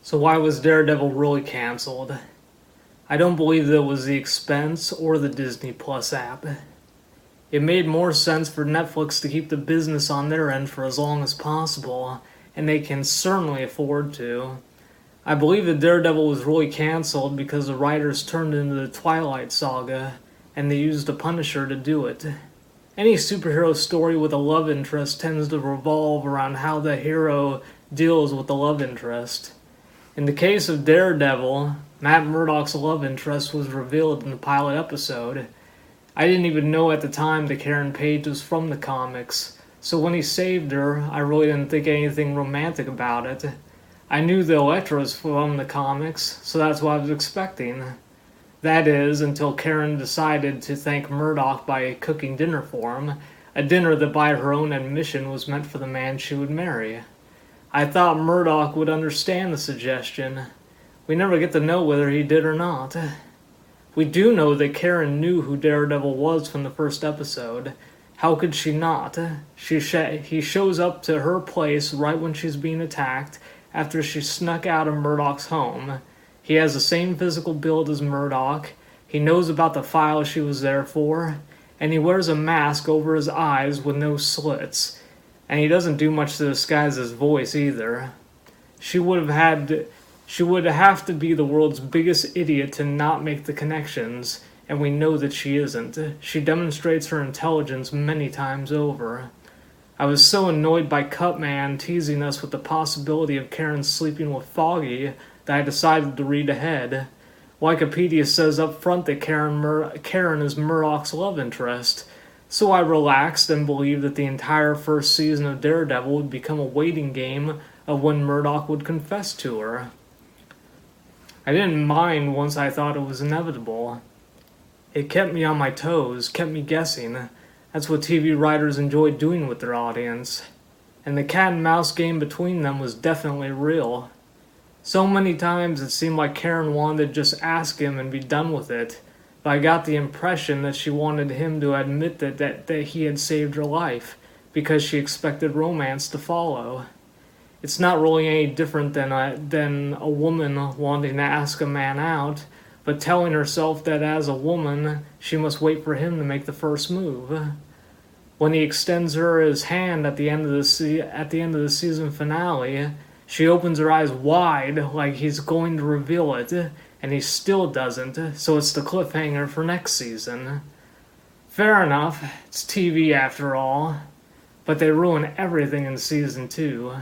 So why was Daredevil really cancelled? I don't believe that it was the expense or the Disney Plus app. It made more sense for Netflix to keep the business on their end for as long as possible, and they can certainly afford to. I believe that Daredevil was really cancelled because the writers turned into the Twilight saga, and they used the Punisher to do it. Any superhero story with a love interest tends to revolve around how the hero deals with the love interest. In the case of Daredevil, Matt Murdock's love interest was revealed in the pilot episode. I didn't even know at the time that Karen Page was from the comics, so when he saved her, I really didn't think anything romantic about it. I knew that Elektra was from the comics, so that's what I was expecting. That is, until Karen decided to thank Murdock by cooking dinner for him, a dinner that by her own admission was meant for the man she would marry. I thought Murdock would understand the suggestion. We never get to know whether he did or not. We do know that Karen knew who Daredevil was from the first episode. How could she not? He shows up to her place right when she's being attacked after she snuck out of Murdock's home. He has the same physical build as Murdock. He knows about the file she was there for, and he wears a mask over his eyes with no slits. And he doesn't do much to disguise his voice either. She would have to be the world's biggest idiot to not make the connections, and we know that she isn't. She demonstrates her intelligence many times over. I was so annoyed by Cutman teasing us with the possibility of Karen sleeping with Foggy that I decided to read ahead. Wikipedia says up front that Karen is Murdock's love interest, so I relaxed and believed that the entire first season of Daredevil would become a waiting game of when Murdock would confess to her. I didn't mind once I thought it was inevitable. It kept me on my toes, kept me guessing. That's what TV writers enjoy doing with their audience. And the cat and mouse game between them was definitely real. So many times it seemed like Karen wanted to just ask him and be done with it, but I got the impression that she wanted him to admit that he had saved her life, because she expected romance to follow. It's not really any different than a woman wanting to ask a man out, but telling herself that as a woman, she must wait for him to make the first move. When he extends her his hand at the end of the season finale, she opens her eyes wide like he's going to reveal it, and he still doesn't, so it's the cliffhanger for next season. Fair enough, it's TV after all, but they ruin everything in season 2.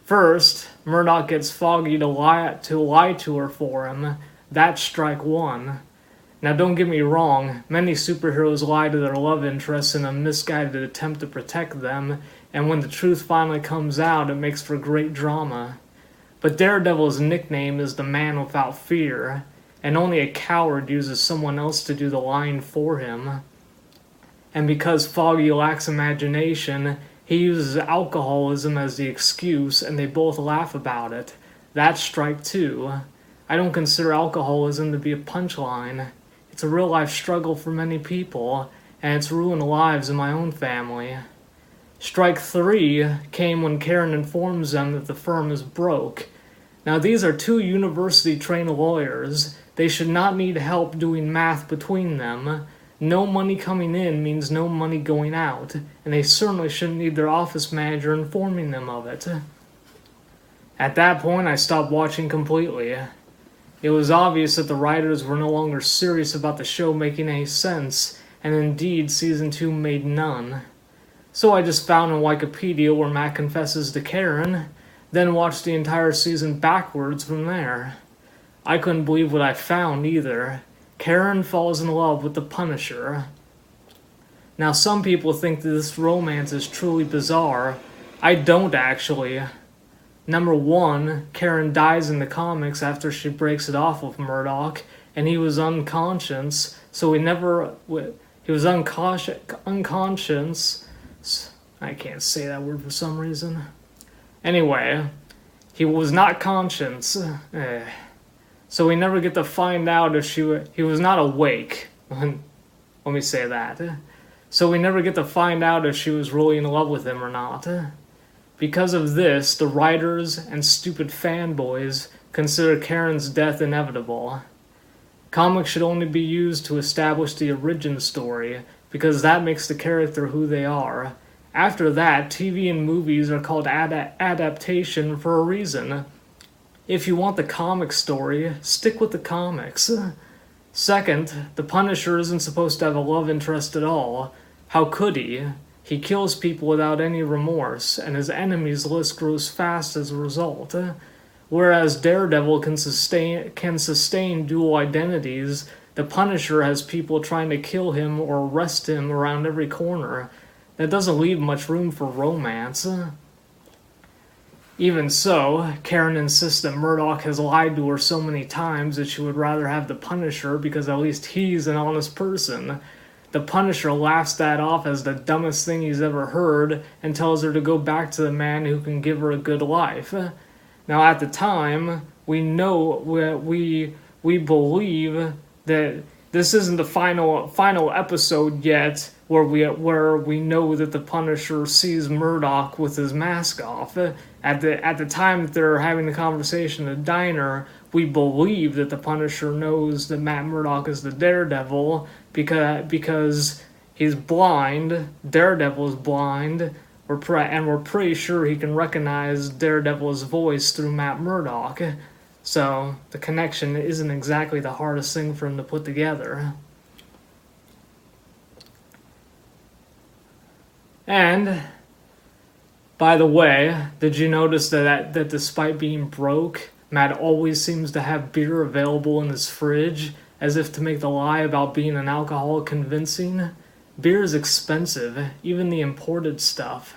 First, Murdock gets Foggy to lie to her for him. That's strike one. Now don't get me wrong, many superheroes lie to their love interests in a misguided attempt to protect them, and when the truth finally comes out, it makes for great drama. But Daredevil's nickname is the Man Without Fear, and only a coward uses someone else to do the lying for him. And because Foggy lacks imagination, he uses alcoholism as the excuse, and they both laugh about it. That's strike two. I don't consider alcoholism to be a punchline. It's a real-life struggle for many people, and it's ruined lives in my own family. Strike 3 came when Karen informs them that the firm is broke. Now these are 2 university-trained lawyers. They should not need help doing math between them. No money coming in means no money going out, and they certainly shouldn't need their office manager informing them of it. At that point, I stopped watching completely. It was obvious that the writers were no longer serious about the show making any sense, and indeed season 2 made none. So I just found on Wikipedia where Matt confesses to Karen, then watched the entire season backwards from there. I couldn't believe what I found either. Karen falls in love with the Punisher. Now some people think that this romance is truly bizarre. I don't actually. Number 1, Karen dies in the comics after she breaks it off with Murdock, and he was unconscious, so he was unconscious. I can't say that word for some reason. Anyway, he was not conscious. So we never get to find out if he was not awake. Let me say that. So we never get to find out if she was really in love with him or not. Because of this, the writers and stupid fanboys consider Karen's death inevitable. Comics should only be used to establish the origin story, because that makes the character who they are. After that, TV and movies are called adaptation for a reason. If you want the comic story, stick with the comics. Second, the Punisher isn't supposed to have a love interest at all. How could he? He kills people without any remorse, and his enemies list grows fast as a result. Whereas Daredevil can sustain dual identities, the Punisher has people trying to kill him or arrest him around every corner. That doesn't leave much room for romance. Even so, Karen insists that Murdoch has lied to her so many times that she would rather have the Punisher because at least he's an honest person. The Punisher laughs that off as the dumbest thing he's ever heard and tells her to go back to the man who can give her a good life. Now at the time, we believe that this isn't the final episode yet where we know that the Punisher sees Murdoch with his mask off. At the time that they're having the conversation in the diner, we believe that the Punisher knows that Matt Murdock is the Daredevil because he's blind. Daredevil is blind. We're pretty sure he can recognize Daredevil's voice through Matt Murdock. So the connection isn't exactly the hardest thing for him to put together. And, by the way, did you notice that despite being broke, Matt always seems to have beer available in his fridge, as if to make the lie about being an alcoholic convincing? Beer is expensive, even the imported stuff.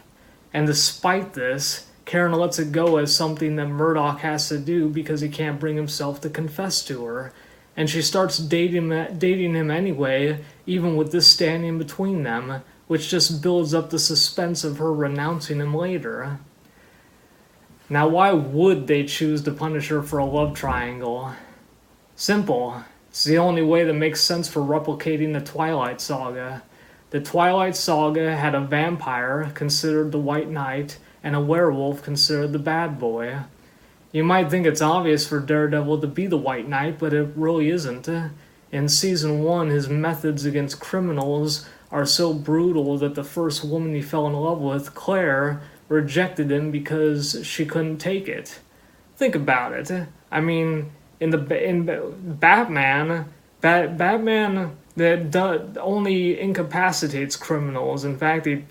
And despite this, Karen lets it go as something that Murdoch has to do because he can't bring himself to confess to her. And she starts dating him anyway, even with this standing between them, which just builds up the suspense of her renouncing him later. Now, why would they choose the Punisher for a love triangle? Simple. It's the only way that makes sense for replicating the Twilight saga. The Twilight saga had a vampire, considered the White Knight, and a werewolf, considered the bad boy. You might think it's obvious for Daredevil to be the White Knight, but it really isn't. In Season 1, his methods against criminals are so brutal that the first woman he fell in love with, Claire, rejected him because she couldn't take it. Think about it. I mean, in Batman, Batman that only incapacitates criminals. In fact, he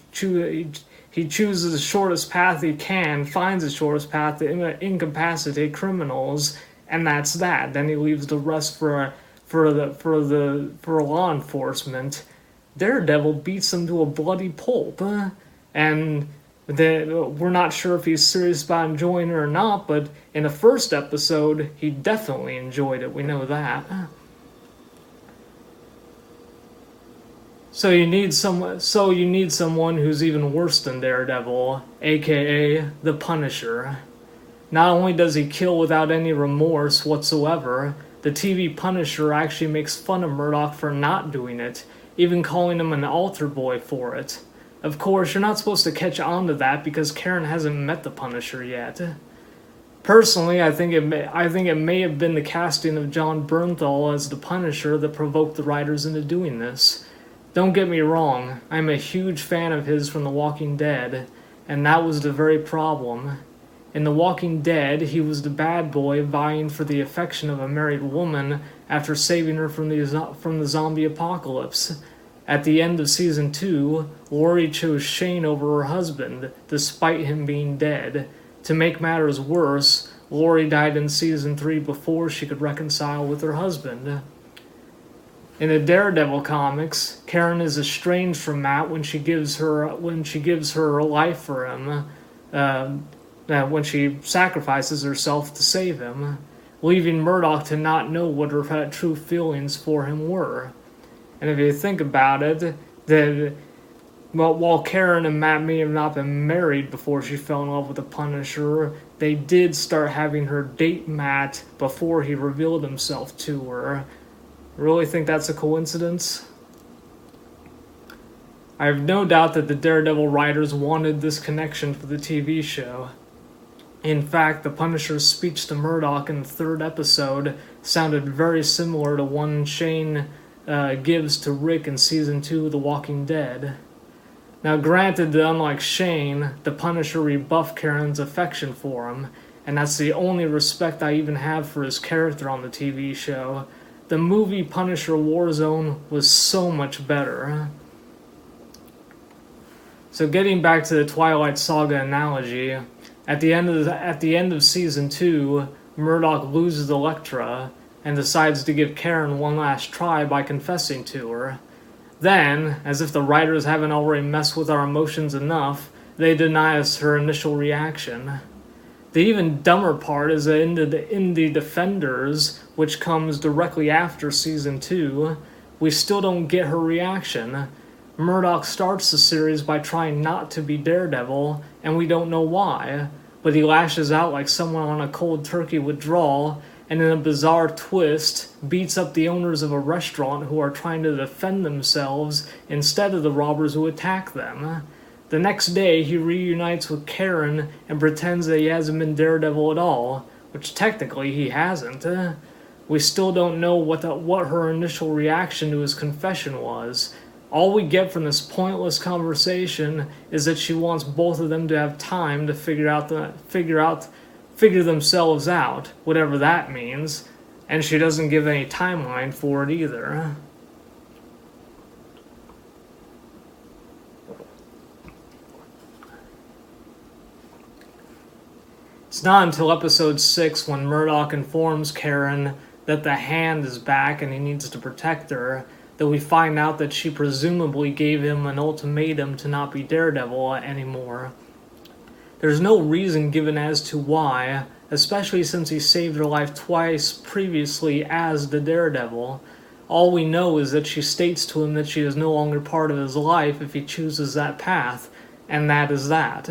chooses the shortest path he can, finds the shortest path to incapacitate criminals, and that's that. Then he leaves the rest for law enforcement. Daredevil beats him to a bloody pulp, and we're not sure if he's serious about enjoying it or not, but in the first episode, he definitely enjoyed it. We know that. So you need someone who's even worse than Daredevil, aka the Punisher. Not only does he kill without any remorse whatsoever, the TV Punisher actually makes fun of Murdoch for not doing it, even calling him an altar boy for it. Of course, you're not supposed to catch on to that because Karen hasn't met the Punisher yet. Personally, I think it may have been the casting of John Bernthal as the Punisher that provoked the writers into doing this. Don't get me wrong, I'm a huge fan of his from The Walking Dead, and that was the very problem. In The Walking Dead, he was the bad boy vying for the affection of a married woman after saving her from the zombie apocalypse. At the end of Season 2, Lori chose Shane over her husband, despite him being dead. To make matters worse, Lori died in Season 3 before she could reconcile with her husband. In the Daredevil comics, Karen is estranged from Matt when she gives her life for him, when she sacrifices herself to save him, leaving Murdoch to not know what her true feelings for him were. And if you think about it, then while Karen and Matt may have not been married before she fell in love with the Punisher, they did start having her date Matt before he revealed himself to her. Really think that's a coincidence? I have no doubt that the Daredevil writers wanted this connection for the TV show. In fact, the Punisher's speech to Murdoch in the third episode sounded very similar to one Shane gives to Rick in Season 2 of The Walking Dead. Now granted that unlike Shane, the Punisher rebuffed Karen's affection for him, and that's the only respect I even have for his character on the TV show. The movie Punisher Warzone was so much better. So getting back to the Twilight saga analogy, at the end of Season 2, Murdoch loses Elektra and decides to give Karen one last try by confessing to her. Then, as if the writers haven't already messed with our emotions enough, they deny us her initial reaction. The even dumber part is that in the Defenders, which comes directly after Season 2, we still don't get her reaction. Murdoch starts the series by trying not to be Daredevil, and we don't know why, but he lashes out like someone on a cold turkey withdrawal, and in a bizarre twist, beats up the owners of a restaurant who are trying to defend themselves instead of the robbers who attack them. The next day, he reunites with Karen and pretends that he hasn't been Daredevil at all, which technically he hasn't. We still don't know what her initial reaction to his confession was. All we get from this pointless conversation is that she wants both of them to have time to figure themselves out, whatever that means, and she doesn't give any timeline for it either. It's not until episode 6 when Murdoch informs Karen that the Hand is back and he needs to protect her that we find out that she presumably gave him an ultimatum to not be Daredevil anymore. There's no reason given as to why, especially since he saved her life twice previously as the Daredevil. All we know is that she states to him that she is no longer part of his life if he chooses that path, and that is that.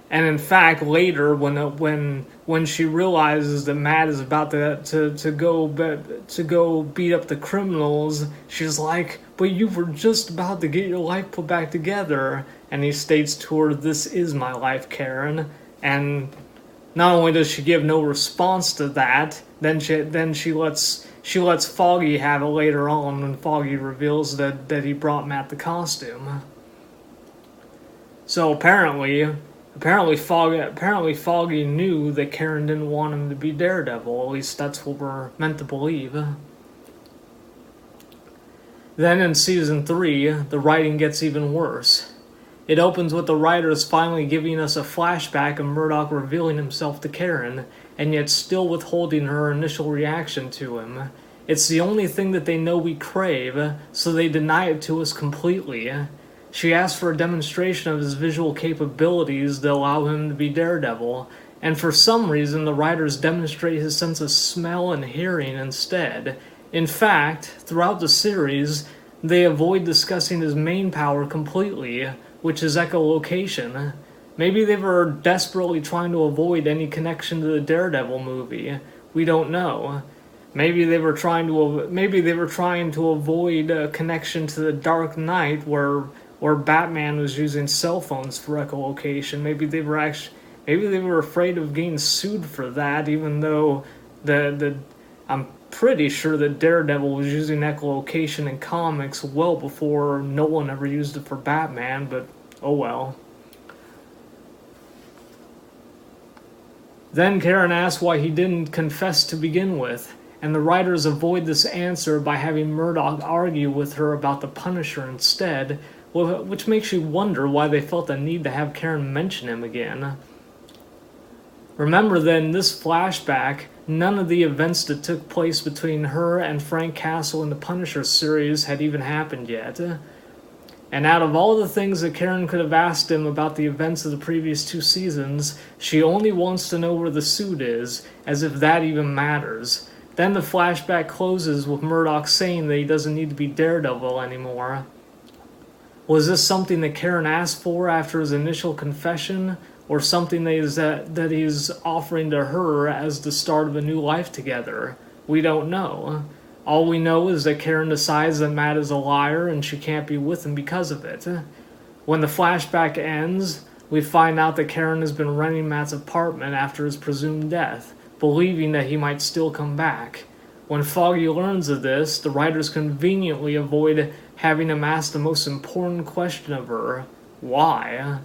And in fact, later, when she realizes that Matt is about to go beat up the criminals, she's like, "But you were just about to get your life put back together." And he states to her, "This is my life, Karen." And not only does she give no response to that, then she lets Foggy have it later on when Foggy reveals that he brought Matt the costume. So apparently Foggy knew that Karen didn't want him to be Daredevil. At least that's what we're meant to believe. Then in Season 3, the writing gets even worse. It opens with the writers finally giving us a flashback of Murdoch revealing himself to Karen, and yet still withholding her initial reaction to him. It's the only thing that they know we crave, so they deny it to us completely. She asks for a demonstration of his visual capabilities that allow him to be Daredevil, and for some reason the writers demonstrate his sense of smell and hearing instead. In fact, throughout the series, they avoid discussing his main power completely, which is echolocation. Maybe they were desperately trying to avoid any connection to the Daredevil movie. We don't know. Maybe they were trying to avoid a connection to the Dark Knight, where Batman was using cell phones for echolocation. Maybe they were afraid of getting sued for that, even though I'm pretty sure that Daredevil was using echolocation in comics well before Nolan ever used it for Batman, but oh well. Then Karen asks why he didn't confess to begin with, and the writers avoid this answer by having Murdoch argue with her about the Punisher instead, which makes you wonder why they felt the need to have Karen mention him again. Remember that in this flashback, none of the events that took place between her and Frank Castle in the Punisher series had even happened yet. And out of all the things that Karen could have asked him about the events of the previous 2 seasons, she only wants to know where the suit is, as if that even matters. Then the flashback closes with Murdoch saying that he doesn't need to be Daredevil anymore. Was this something that Karen asked for after his initial confession, or something that he's offering to her as the start of a new life together? We don't know. All we know is that Karen decides that Matt is a liar and she can't be with him because of it. When the flashback ends, we find out that Karen has been renting Matt's apartment after his presumed death, believing that he might still come back. When Foggy learns of this, the writers conveniently avoid having him ask the most important question of her: why?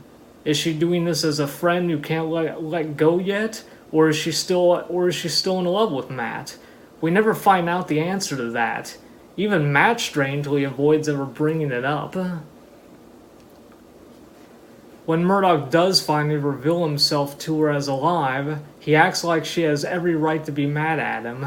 Is she doing this as a friend who can't let go yet, or is she still in love with Matt? We never find out the answer to that. Even Matt strangely avoids ever bringing it up. When Murdoch does finally reveal himself to her as alive, he acts like she has every right to be mad at him.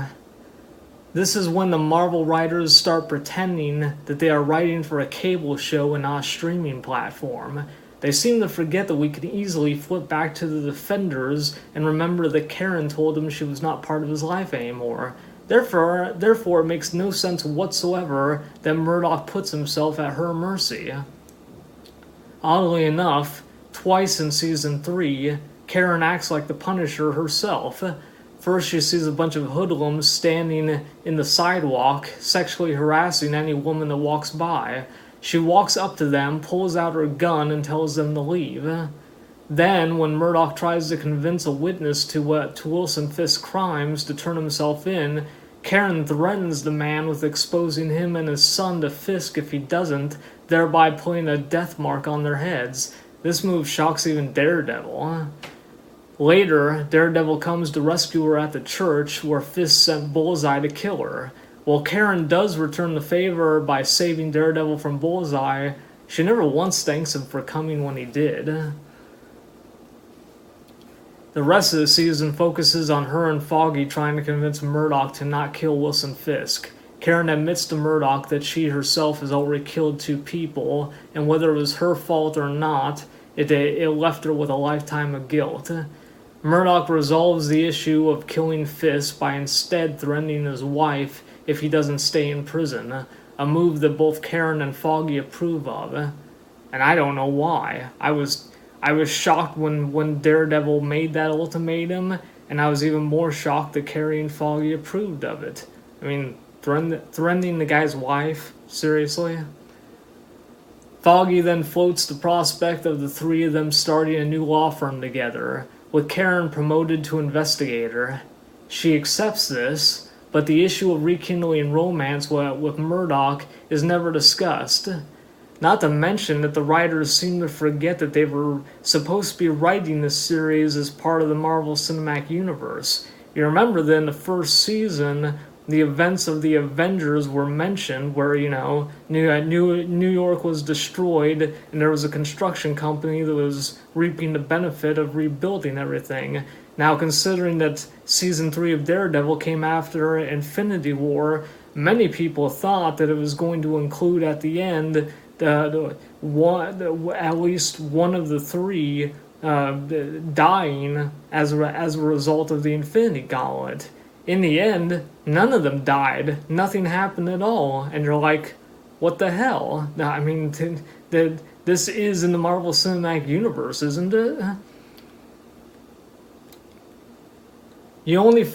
This is when the Marvel writers start pretending that they are writing for a cable show and not a streaming platform. They seem to forget that we could easily flip back to the Defenders and remember that Karen told him she was not part of his life anymore. Therefore, it makes no sense whatsoever that Murdoch puts himself at her mercy. Oddly enough, twice in Season 3, Karen acts like the Punisher herself. First, she sees a bunch of hoodlums standing in the sidewalk, sexually harassing any woman that walks by. She walks up to them, pulls out her gun, and tells them to leave. Then, when Murdoch tries to convince a witness to Wilson Fisk's crimes to turn himself in, Karen threatens the man with exposing him and his son to Fisk if he doesn't, thereby putting a death mark on their heads. This move shocks even Daredevil. Later, Daredevil comes to rescue her at the church, where Fisk sent Bullseye to kill her. While Karen does return the favor by saving Daredevil from Bullseye, she never once thanks him for coming when he did. The rest of the season focuses on her and Foggy trying to convince Murdoch to not kill Wilson Fisk. Karen admits to Murdoch that she herself has already killed 2 people, and whether it was her fault or not, it left her with a lifetime of guilt. Murdoch resolves the issue of killing Fisk by instead threatening his wife if he doesn't stay in prison, a move that both Karen and Foggy approve of. And I don't know why. I was shocked when Daredevil made that ultimatum, and I was even more shocked that Carrie and Foggy approved of it. I mean, threatening the guy's wife? Seriously? Foggy then floats the prospect of the 3 of them starting a new law firm together, with Karen promoted to investigator. She accepts this, but the issue of rekindling romance with Murdoch is never discussed. Not to mention that the writers seem to forget that they were supposed to be writing this series as part of the Marvel Cinematic Universe. You remember that in the first season, the events of the Avengers were mentioned, where, New York was destroyed, and there was a construction company that was reaping the benefit of rebuilding everything. Now, considering that Season 3 of Daredevil came after Infinity War, many people thought that it was going to include at the end at least one of the 3 dying as a result of the Infinity Gauntlet. In the end, none of them died. Nothing happened at all. And you're like, what the hell? I mean, this is in the Marvel Cinematic Universe, isn't it? You only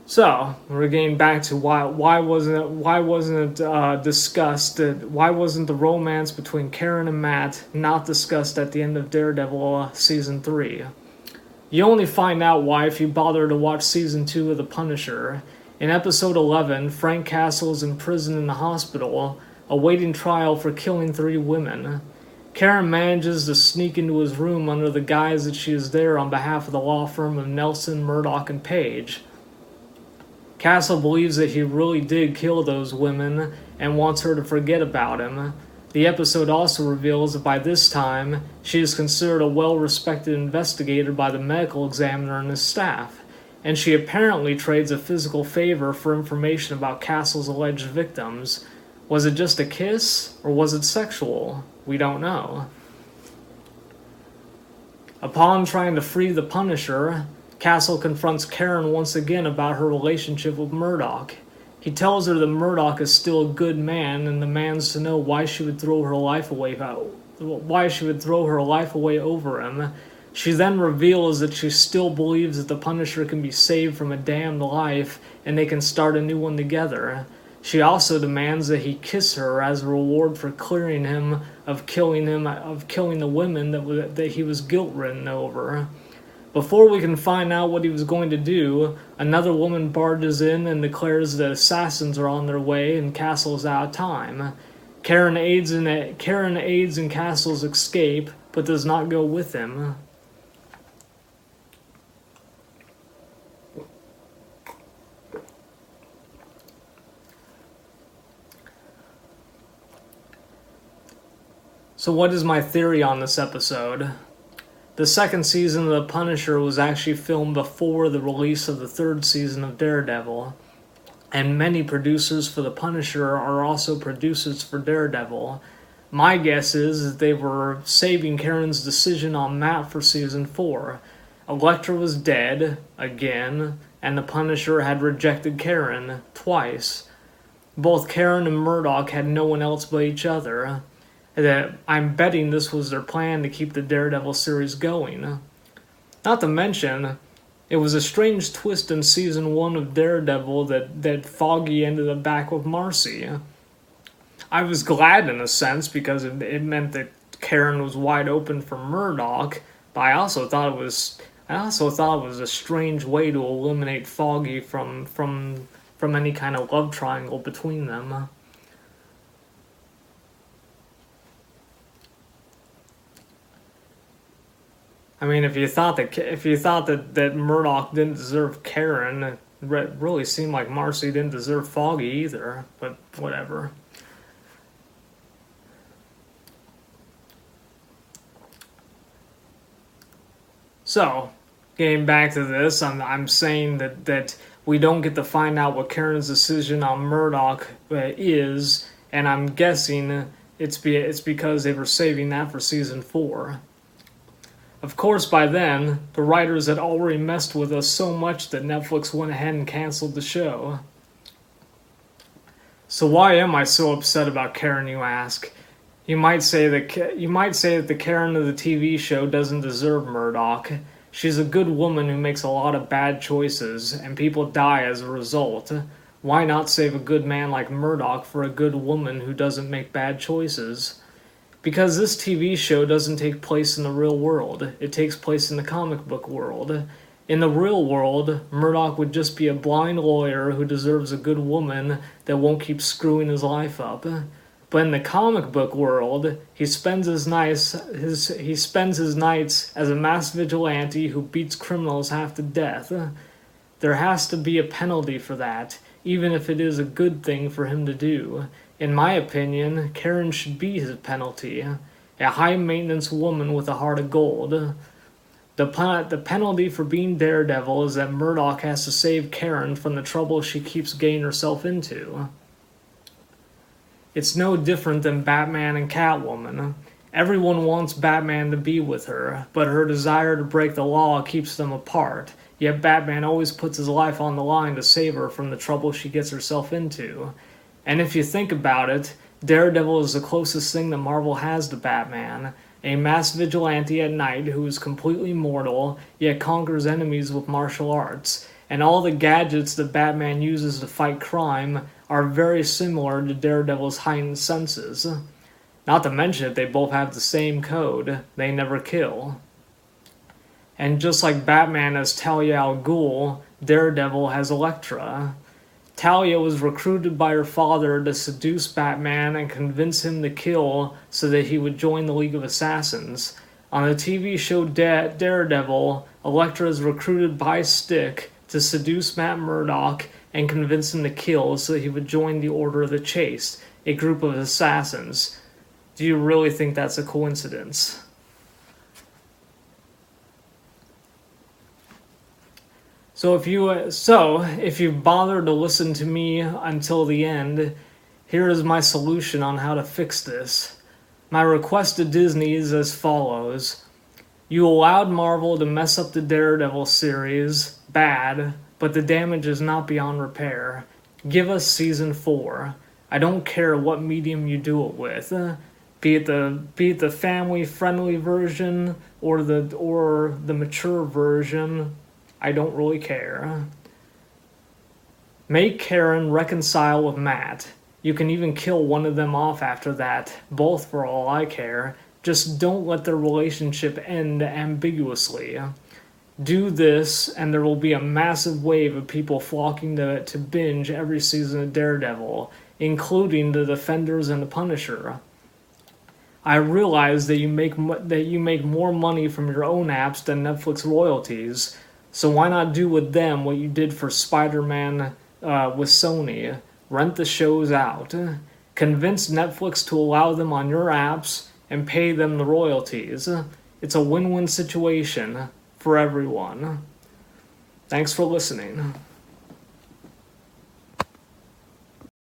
So, we're getting back to why wasn't it discussed? Why wasn't the romance between Karen and Matt not discussed at the end of Daredevil Season 3? You only find out why if you bother to watch Season 2 of The Punisher. In Episode 11, Frank Castle is in prison in the hospital, awaiting trial for killing 3 women. Karen manages to sneak into his room under the guise that she is there on behalf of the law firm of Nelson, Murdoch, and Page. Castle believes that he really did kill those women and wants her to forget about him. The episode also reveals that by this time, she is considered a well-respected investigator by the medical examiner and his staff, and she apparently trades a physical favor for information about Castle's alleged victims. Was it just a kiss, or was it sexual? We don't know. Upon trying to free the Punisher, Castle confronts Karen once again about her relationship with Murdoch. He tells her that Murdoch is still a good man and demands to know why she would throw her life away over him. She then reveals that she still believes that the Punisher can be saved from a damned life and they can start a new one together. She also demands that he kiss her as a reward for clearing him of killing the women that he was guilt-ridden over. Before we can find out what he was going to do, another woman barges in and declares that assassins are on their way and Castle's out of time. Karen aids in Castle's escape, but does not go with him. So what is my theory on this episode? The second season of The Punisher was actually filmed before the release of the third season of Daredevil, and many producers for The Punisher are also producers for Daredevil. My guess is that they were saving Karen's decision on Matt for season 4. Elektra was dead, again, and The Punisher had rejected Karen, twice. Both Karen and Murdoch had no one else but each other. That I'm betting this was their plan to keep the Daredevil series going. Not to mention, it was a strange twist in season 1 of Daredevil that Foggy ended up back with Marcy. I was glad in a sense because it meant that Karen was wide open for Murdoch, but I also thought it was a strange way to eliminate Foggy from any kind of love triangle between them. I mean, if you thought that Murdoch didn't deserve Karen, it really seemed like Marcy didn't deserve Foggy either. But whatever. So, getting back to this, I'm saying that we don't get to find out what Karen's decision on Murdoch is, and I'm guessing it's because they were saving that for season 4. Of course, by then, the writers had already messed with us so much that Netflix went ahead and canceled the show. So why am I so upset about Karen, you ask? You might say that the Karen of the TV show doesn't deserve Murdoch. She's a good woman who makes a lot of bad choices, and people die as a result. Why not save a good man like Murdoch for a good woman who doesn't make bad choices? Because this TV show doesn't take place in the real world. It takes place in the comic book world. In the real world, Murdoch would just be a blind lawyer who deserves a good woman that won't keep screwing his life up. But in the comic book world, he spends his nights as a mass vigilante who beats criminals half to death. There has to be a penalty for that, even if it is a good thing for him to do. In my opinion, Karen should be his penalty. A high-maintenance woman with a heart of gold. The penalty for being Daredevil is that Murdoch has to save Karen from the trouble she keeps getting herself into. It's no different than Batman and Catwoman. Everyone wants Batman to be with her, but her desire to break the law keeps them apart. Yet Batman always puts his life on the line to save her from the trouble she gets herself into. And if you think about it, Daredevil is the closest thing that Marvel has to Batman. A mass vigilante at night who is completely mortal, yet conquers enemies with martial arts. And all the gadgets that Batman uses to fight crime are very similar to Daredevil's heightened senses. Not to mention that they both have the same code: they never kill. And just like Batman has Talia al Ghul, Daredevil has Elektra. Talia was recruited by her father to seduce Batman and convince him to kill so that he would join the League of Assassins. On the TV show Daredevil, Elektra is recruited by Stick to seduce Matt Murdock and convince him to kill so that he would join the Order of the Chaste, a group of assassins. Do you really think that's a coincidence? So if you've bothered to listen to me until the end, here is my solution on how to fix this. My request to Disney is as follows. You allowed Marvel to mess up the Daredevil series, bad, but the damage is not beyond repair. Give us season 4. I don't care what medium you do it with. Be it the family friendly version or the mature version, I don't really care. Make Karen reconcile with Matt. You can even kill one of them off after that, both for all I care. Just don't let their relationship end ambiguously. Do this, and there will be a massive wave of people flocking to binge every season of Daredevil, including the Defenders and the Punisher. I realize that you make more money from your own apps than Netflix royalties, so why not do with them what you did for Spider-Man with Sony? Rent the shows out. Convince Netflix to allow them on your apps and pay them the royalties. It's a win-win situation for everyone. Thanks for listening.